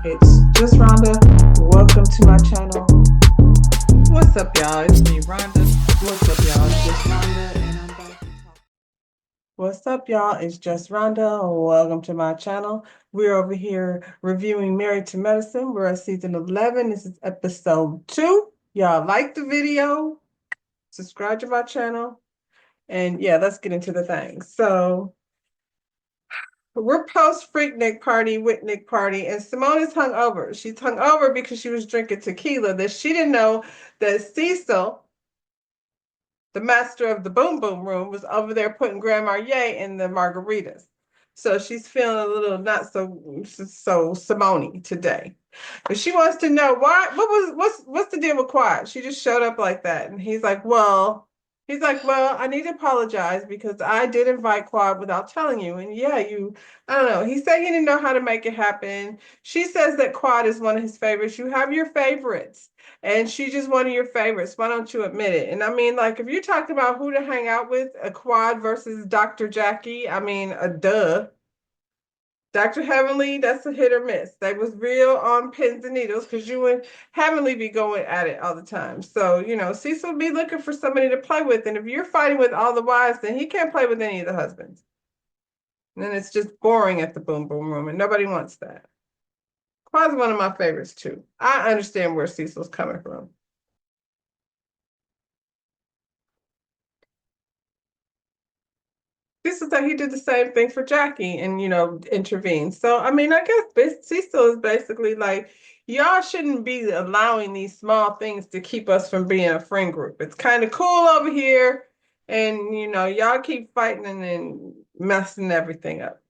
It's just Rhonda. Welcome to my channel. What's up, y'all? It's me, Rhonda. What's up, y'all? It's just Rhonda, and I'm back to talk. What's up, y'all? It's just Rhonda. Welcome to my channel. We're over here reviewing Married to Medicine. We're at season 11. This is episode 2. Y'all like the video? Subscribe to my channel. And yeah, let's get into the thing. So we're post Freaknik party, Whitnick party, and Simone is hungover. She's hungover because she was drinking tequila that she didn't know that Cecil, the master of the boom boom room, was over there putting Grand Marnier in the margaritas. So she's feeling a little not so Simone today. But she wants to know why what's the deal with Quad? She just showed up like that. And he's like, well, I need to apologize because I did invite Quad without telling you. And yeah, I don't know. He said he didn't know how to make it happen. She says that Quad is one of his favorites. You have your favorites. And she's just one of your favorites. Why don't you admit it? And I mean, like, if you're talking about who to hang out with, a Quad versus Dr. Jackie, I mean, a duh. Dr. Heavenly, that's a hit or miss. They was real on pins and needles because you and Heavenly be going at it all the time. So, Cecil be looking for somebody to play with. And if you're fighting with all the wives, then he can't play with any of the husbands. And then it's just boring at the boom boom room, and nobody wants that. Quad's one of my favorites too. I understand where Cecil's coming from. This is that he did the same thing for Jackie and, intervened. So, I mean, I guess Cecil is basically like, y'all shouldn't be allowing these small things to keep us from being a friend group. It's kind of cool over here. And, y'all keep fighting and messing everything up.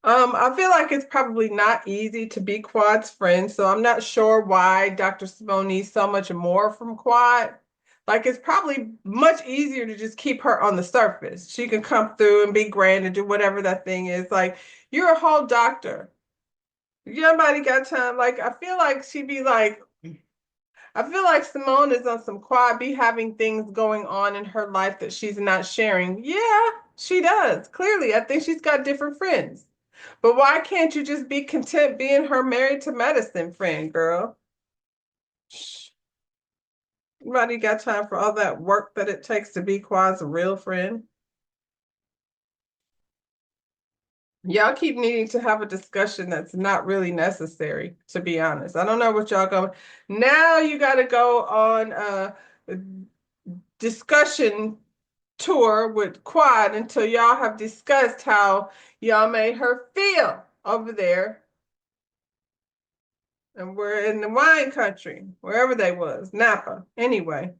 I feel like it's probably not easy to be Quad's friend, so I'm not sure why Dr. Simone needs so much more from Quad. Like, it's probably much easier to just keep her on the surface. She can come through and be grand and do whatever that thing is. Like, you're a whole doctor. Nobody got time. Like, I feel like Simone is on some Quad, be having things going on in her life that she's not sharing. Yeah, she does. Clearly, I think she's got different friends. But why can't you just be content being her married to medicine friend, girl? Nobody got time for all that work that it takes to be Quad's real friend. Y'all keep needing to have a discussion that's not really necessary, to be honest. I don't know what y'all go. Now you got to go on a discussion tour with Quad until y'all have discussed how y'all made her feel over there. And we're in the wine country, wherever they was, Napa. Anyway,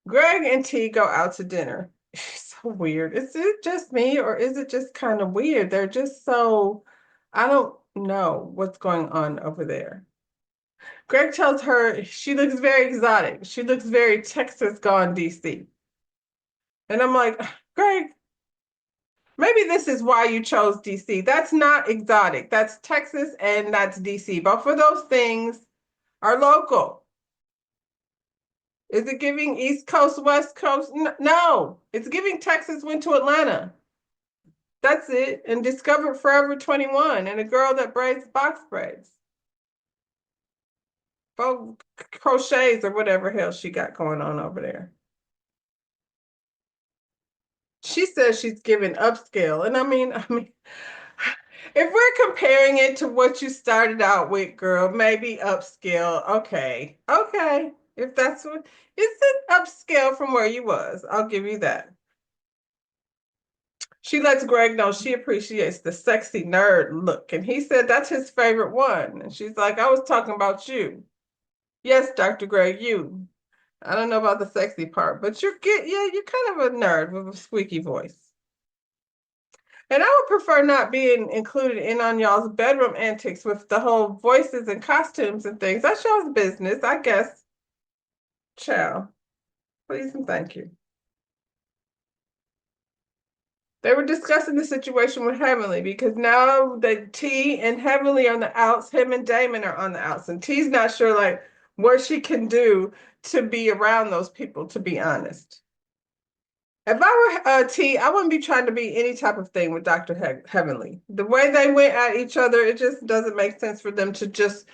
Greg and T go out to dinner. So weird. Is it just me or is it just kind of weird? They're just so, I don't know what's going on over there. Greg tells her she looks very exotic. She looks very Texas gone DC. And I'm like, Greg, maybe this is why you chose DC. That's not exotic. That's Texas and that's DC. Both of those things are local. Is it giving East Coast, West Coast? No, it's giving Texas went to Atlanta. That's it. And discovered Forever 21 and a girl that braids box braids. Faux crochets or whatever hell she got going on over there. She says she's giving upscale. And I mean, if we're comparing it to what you started out with, girl, maybe upscale. Okay. Okay. If that's what it's an upscale from where you was. I'll give you that. She lets Greg know she appreciates the sexy nerd look. And he said that's his favorite one. And she's like, I was talking about you. Yes, Dr. Greg, you. I don't know about the sexy part, but you're kind of a nerd with a squeaky voice. And I would prefer not being included in on y'all's bedroom antics with the whole voices and costumes and things. That's y'all's business, I guess. Ciao. Please and thank you. They were discussing the situation with Heavenly because now that T and Heavenly are on the outs, him and Damon are on the outs, and T's not sure like what she can do to be around those people, to be honest. If I were T, I wouldn't be trying to be any type of thing with Dr. Heavenly. The way they went at each other, it just doesn't make sense for them to just,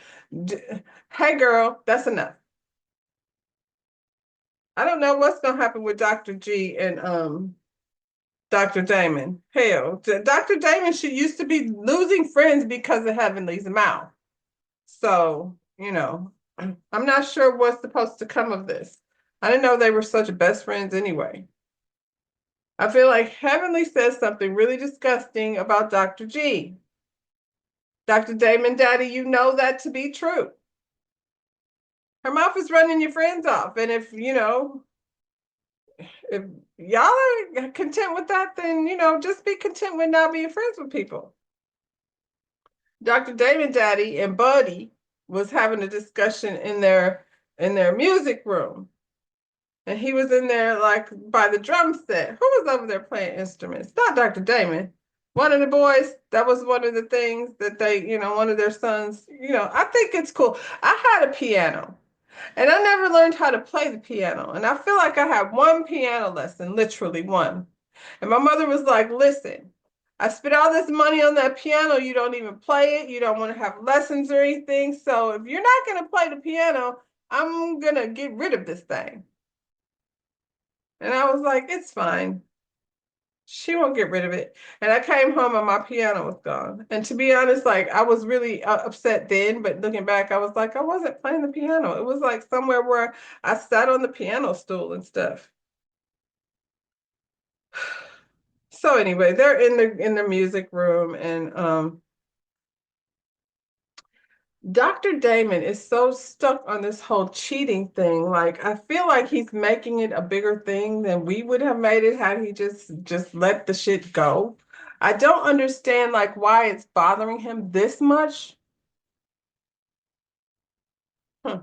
hey girl, that's enough. I don't know what's gonna happen with Dr. G and Dr. Damon. Hell, Dr. Damon, she used to be losing friends because of Heavenly's mouth. So, I'm not sure what's supposed to come of this. I didn't know they were such best friends anyway. I feel like Heavenly says something really disgusting about Dr. G. Dr. Damon, Daddy, you know that to be true. Her mouth is running your friends off. And if y'all are content with that, then, just be content with not being friends with people. Dr. Damon, Daddy, and Buddy was having a discussion in their music room. And he was in there like by the drum set. Who was over there playing instruments? Not Dr. Damon. One of the boys, that was one of the things that one of their sons, I think it's cool. I had a piano and I never learned how to play the piano. And I feel like I had one piano lesson, literally one. And my mother was like, listen, I spent all this money on that piano. You don't even play it. You don't want to have lessons or anything. So if you're not going to play the piano, I'm going to get rid of this thing. And I was like, it's fine. She won't get rid of it. And I came home and my piano was gone. And to be honest, like I was really upset then, but looking back, I was like, I wasn't playing the piano. It was like somewhere where I sat on the piano stool and stuff. So anyway, they're in the music room and Dr. Damon is so stuck on this whole cheating thing. Like, I feel like he's making it a bigger thing than we would have made it had he just let the shit go. I don't understand like why it's bothering him this much. Huh.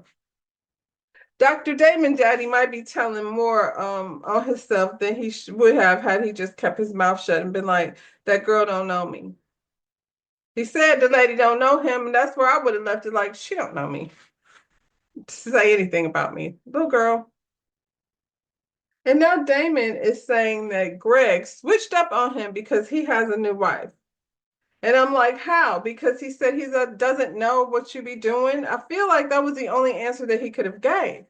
Dr. Damon Daddy might be telling more on himself than he would have had he just kept his mouth shut and been like, that girl don't know me. He said the lady don't know him, and that's where I would have left it like, she don't know me to say anything about me. Little girl. And now Damon is saying that Greg switched up on him because he has a new wife. And I'm like, how? Because he said he doesn't know what you be doing. I feel like that was the only answer that he could have gave.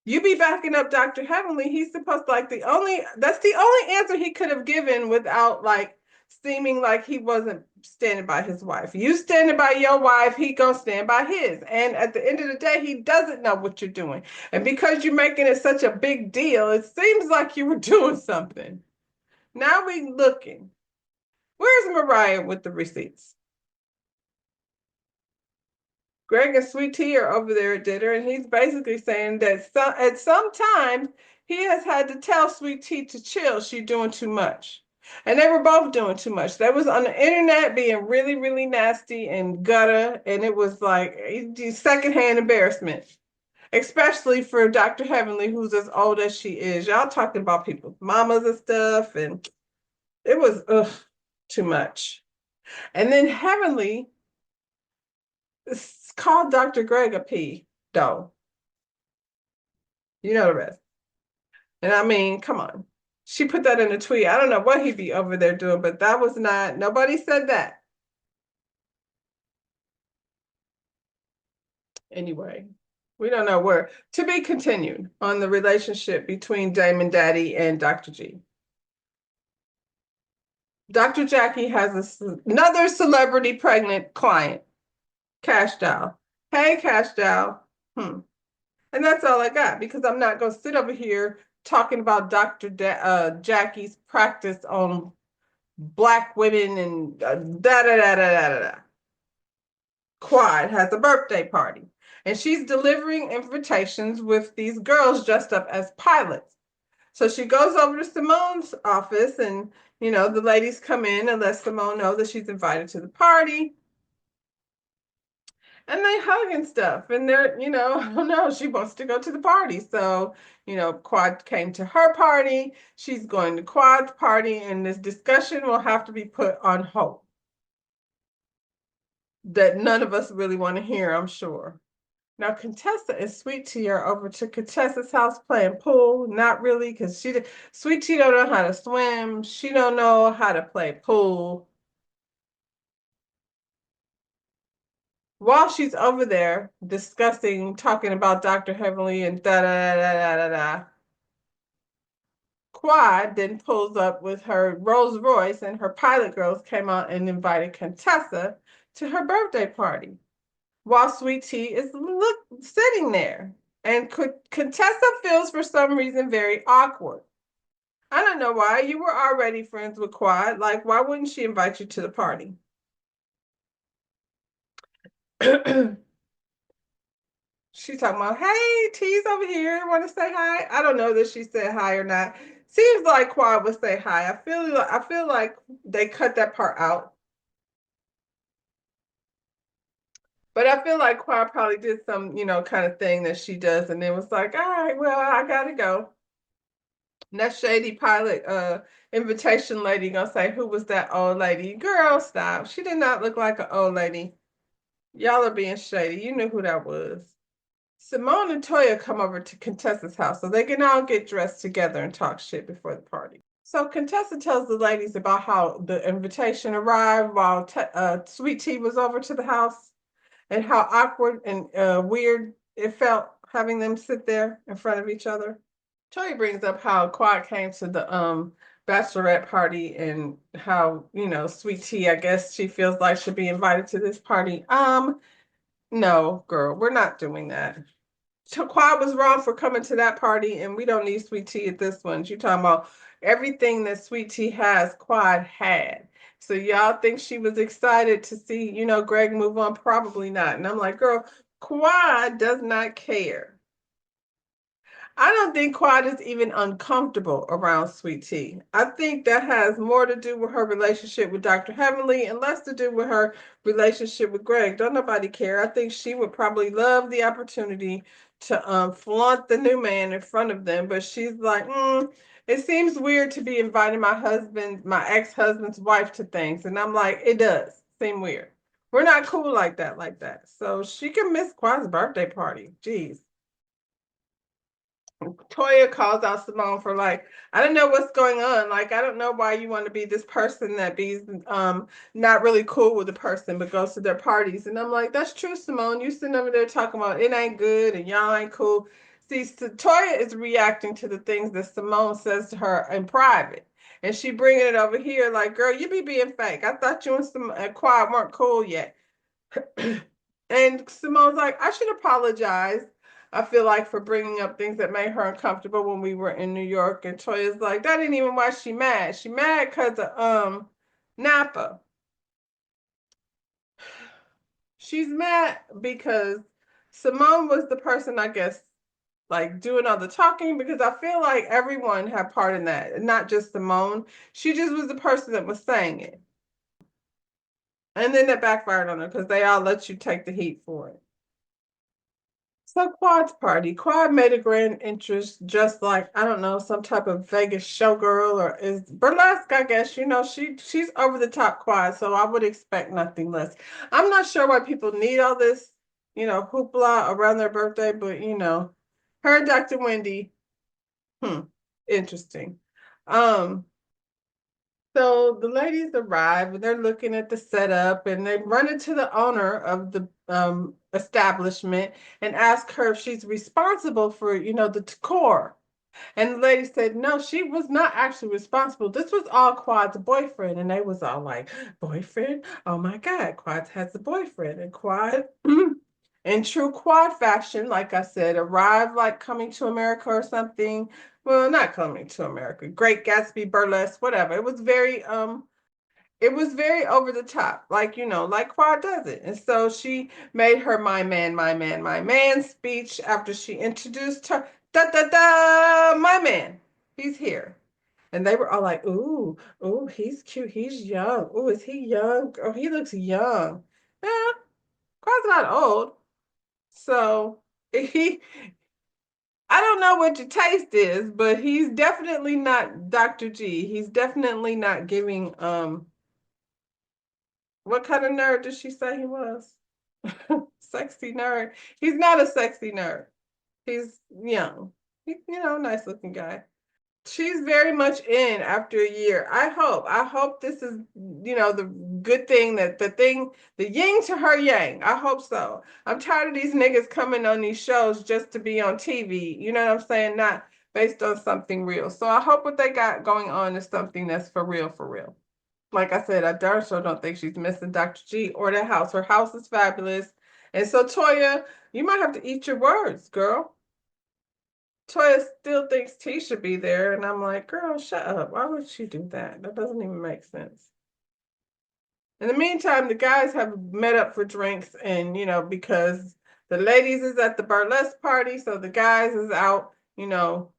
You be backing up Dr. Heavenly. He's supposed to like that's the only answer he could have given without like seeming like he wasn't standing by his wife. You standing by your wife, he gonna stand by his. And at the end of the day, he doesn't know what you're doing. And because you're making it such a big deal, it seems like you were doing something. Now we looking. Where's Mariah with the receipts? Greg and Sweet Tea are over there at dinner, and he's basically saying that at some times he has had to tell Sweet Tea to chill. She's doing too much. And they were both doing too much. They was on the internet being really, really nasty and gutter, and it was like secondhand embarrassment, especially for Dr. Heavenly, who's as old as she is. Y'all talking about people's mamas and stuff, and it was too much. And then Heavenly called Dr. Greg a P, though. You know the rest. And I mean, come on. She put that in a tweet. I don't know what he'd be over there doing, but that was not, nobody said that. Anyway, we don't know where. To be continued on the relationship between Damon Daddy and Dr. G. Dr. Jackie has another celebrity pregnant client, Cash Doll. Hey, Cash Doll. And that's all I got because I'm not going to sit over here talking about Jackie's practice on Black women and da da da da da da. Quad has a birthday party and she's delivering invitations with these girls dressed up as pilots. So she goes over to Simone's office and, the ladies come in and let Simone know that she's invited to the party. And they hug and stuff. And they're, oh no, she wants to go to the party. So, Quad came to her party. She's going to Quad's party, and this discussion will have to be put on hold. That none of us really want to hear, I'm sure. Now Contessa and Sweet Tea are over to Contessa's house playing pool. Not really, because Sweet Tea don't know how to swim. She don't know how to play pool. While she's over there discussing, talking about Dr. Heavenly and da da da da da da, Quad then pulls up with her Rolls Royce, and her pilot girls came out and invited Contessa to her birthday party while Sweet Tea is sitting there. And Contessa feels for some reason very awkward. I don't know why. You were already friends with Quad. Like, why wouldn't she invite you to the party? She's talking about, hey, T's over here. Want to say hi? I don't know that she said hi or not. Seems like Quad would say hi. I feel like they cut that part out. But I feel like Quad probably did some, kind of thing that she does, and then was like, all right, well, I gotta go. And that shady pilot invitation lady gonna say, who was that old lady? Girl, stop. She did not look like an old lady. Y'all are being shady. You knew who that was. Simone and Toya come over to Contessa's house so they can all get dressed together and talk shit before the party. So Contessa tells the ladies about how the invitation arrived while Sweet Tea was over to the house and how awkward and weird it felt having them sit there in front of each other. Toya brings up how Quad came to the bachelorette party and how, Sweet Tea, I guess she feels like should be invited to this party. No, girl, we're not doing that. So Quad was wrong for coming to that party, and we don't need Sweet Tea at this one. You talking about everything that Sweet Tea has, Quad had. So y'all think she was excited to see, Greg move on? Probably not. And I'm like, girl, Quad does not care. I don't think Quad is even uncomfortable around Sweet Tea. I think that has more to do with her relationship with Dr. Heavenly and less to do with her relationship with Greg. Don't nobody care. I think she would probably love the opportunity to flaunt the new man in front of them, but she's like, it seems weird to be inviting my ex-husband's wife to things. And I'm like, it does seem weird. We're not cool like that, like that. So she can miss Quad's birthday party. Jeez. Toya calls out Simone for like, I don't know what's going on. Like, I don't know why you want to be this person that be not really cool with the person but goes to their parties. And I'm like, that's true, Simone. You sitting over there talking about it ain't good and y'all ain't cool. See, so Toya is reacting to the things that Simone says to her in private. And she bringing it over here like, girl, you be being fake. I thought you and Quad weren't cool yet. And Simone's like, I should apologize. I feel like for bringing up things that made her uncomfortable when we were in New York. And Toya's like, that ain't even why she mad. She mad because of Napa. She's mad because Simone was the person, I guess, like doing all the talking because I feel like everyone had part in that, not just Simone. She just was the person that was saying it. And then that backfired on her because they all let you take the heat for it. So Quad's party. Quad made a grand entrance, just like I don't know, some type of Vegas showgirl or is burlesque. I guess she's over the top Quad, so I would expect nothing less. I'm not sure why people need all this, hoopla around their birthday, but her and Dr. Wendy, hmm, interesting. Um, so the ladies arrive and they're looking at the setup and they run into the owner of the establishment and ask her if she's responsible for, the decor. And the lady said, no, she was not actually responsible. This was all Quad's boyfriend. And they was all like, boyfriend? Oh my God, Quad has a boyfriend. And Quad, in true Quad fashion, like I said, arrived like coming to America or something. Well, not coming to America. Great Gatsby, burlesque, whatever. It was very over the top, like like Quad does it. And so she made her my man speech after she introduced her. Da da da, my man, he's here. And they were all like, ooh, ooh, he's cute, he's young. Ooh, is he young? Oh, he looks young. Yeah, Quad's not old. So he I don't know what your taste is, but he's definitely not Dr. G. He's definitely not giving what kind of nerd did she say he was? Sexy nerd. He's not a sexy nerd. He's young. Nice looking guy. She's very much in after a year. I hope. I hope this is, the good thing that the yin to her yang. I hope so. I'm tired of these niggas coming on these shows just to be on TV. You know what I'm saying? Not based on something real. So I hope what they got going on is something that's for real, for real. Like I said, I darn sure don't think she's missing Dr. G or the house. Her house is fabulous. And so, Toya, you might have to eat your words, girl. Toya still thinks T should be there. And I'm like, girl, shut up. Why would she do that? That doesn't even make sense. In the meantime, the guys have met up for drinks and, because the ladies is at the burlesque party, so the guys is out,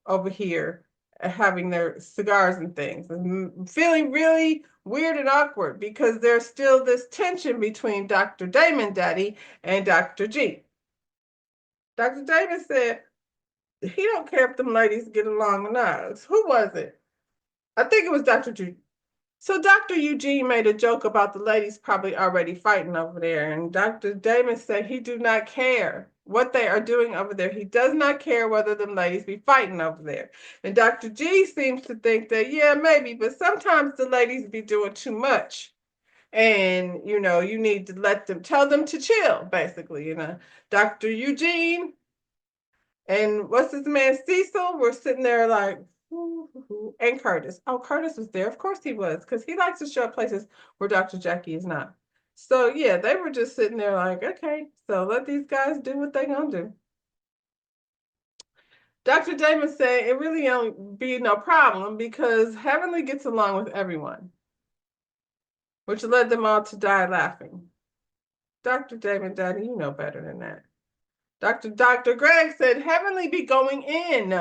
over here having their cigars and things and feeling really weird and awkward because there's still this tension between Dr. Damon Daddy and Dr. G. Dr. Damon said he don't care if them ladies get along or not. Who was it? I think it was Dr. G. So Dr. Eugene made a joke about the ladies probably already fighting over there, and Dr. Damon said he do not care what they are doing over there. He does not care whether them ladies be fighting over there. And Dr. G seems to think that, yeah, maybe, but sometimes the ladies be doing too much. And, you need to tell them to chill, basically. Dr. Eugene and what's his man, Cecil, were sitting there like, and Curtis. Oh, Curtis was there. Of course he was, because he likes to show up places where Dr. Jackie is not. So yeah, they were just sitting there like, okay, so let these guys do what they gonna do. Dr. Damon said it really don't be no problem because Heavenly gets along with everyone, which led them all to die laughing. Dr. Damon, Daddy, you know better than that. Dr. Greg said Heavenly be going in.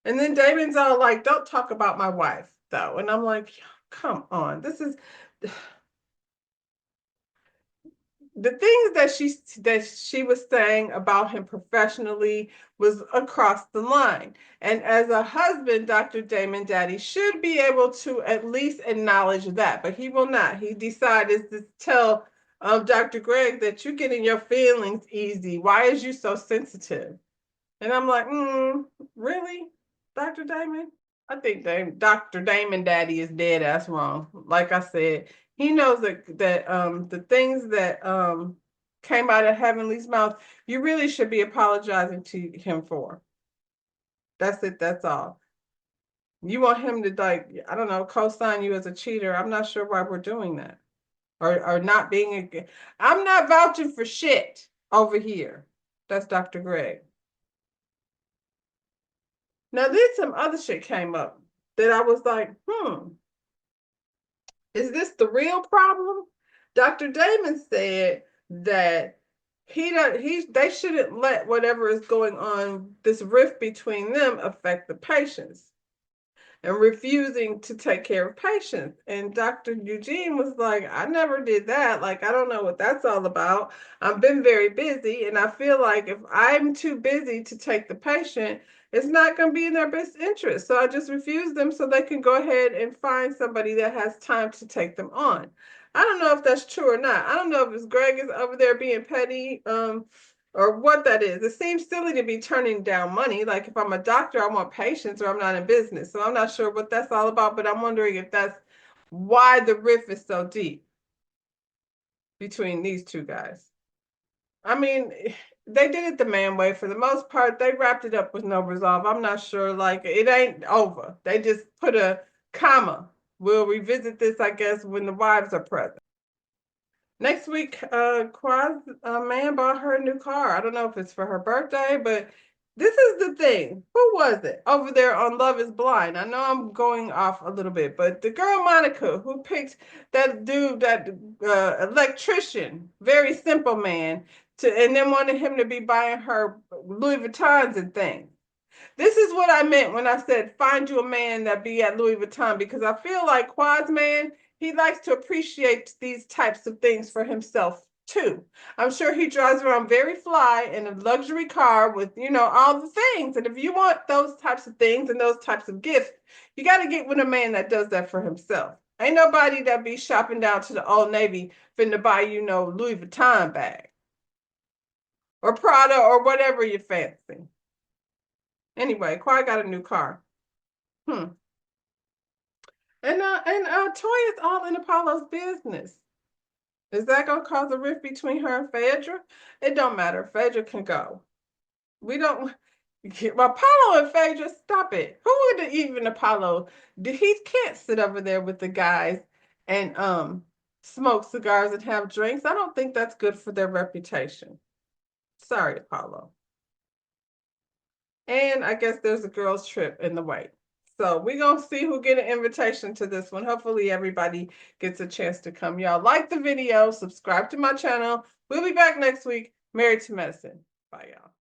And then Damon's all like, don't talk about my wife, though. And I'm like, come on. This is the things that she was saying about him professionally was across the line. And as a husband, Dr. Damon Daddy should be able to at least acknowledge that, but he will not. He decided to tell Dr. Greg that you're getting your feelings easy. Why is you so sensitive? And I'm like, really, Dr. Damon? I think Dr. Damon Daddy is dead ass wrong. Like I said, he knows that the things that came out of Heavenly's mouth, you really should be apologizing to him for. That's it, that's all. You want him to, like, I don't know, co-sign you as a cheater. I'm not sure why we're doing that. Or not being I'm not vouching for shit over here. That's Dr. Greg. Now, then some other shit came up that I was like, is this the real problem? Dr. Damon said that they shouldn't let whatever is going on, this rift between them, affect the patients and refusing to take care of patients. And Dr. Eugene was like, I never did that. Like, I don't know what that's all about. I've been very busy, and I feel like if I'm too busy to take the patient, it's not going to be in their best interest. So I just refuse them so they can go ahead and find somebody that has time to take them on. I don't know if that's true or not. I don't know if it's Greg is over there being petty, or what that is. It seems silly to be turning down money. Like if I'm a doctor, I want patients or I'm not in business. So I'm not sure what that's all about, but I'm wondering if that's why the rift is so deep between these two guys. I mean, they did it the man way for the most part. They wrapped it up with no resolve. I'm not sure, like it ain't over. They just put a comma. We'll revisit this, I guess, when the wives are present. Next week, Quaz man bought her a new car. I don't know if it's for her birthday, but this is the thing. Who was it over there on Love is Blind? I know I'm going off a little bit, but the girl Monica who picked that dude, that electrician, very simple man, and then wanted him to be buying her Louis Vuittons and things. This is what I meant when I said find you a man that be at Louis Vuitton, because I feel like Quad's man, he likes to appreciate these types of things for himself too. I'm sure he drives around very fly in a luxury car with, all the things. And if you want those types of things and those types of gifts, you got to get with a man that does that for himself. Ain't nobody that be shopping down to the Old Navy finna buy, Louis Vuitton bag. or Prada or whatever you fancy. Anyway, Kawhi got a new car. And Toya's all in Apollo's business. Is that gonna cause a rift between her and Phaedra? It don't matter. Phaedra can go. We don't. Apollo and Phaedra, stop it. Who would even Apollo? He can't sit over there with the guys and smoke cigars and have drinks. I don't think that's good for their reputation. Sorry, Apollo. And I guess there's a girls' trip in the way. So we're going to see who get an invitation to this one. Hopefully everybody gets a chance to come. Y'all like the video, subscribe to my channel. We'll be back next week. Married to Medicine. Bye, y'all.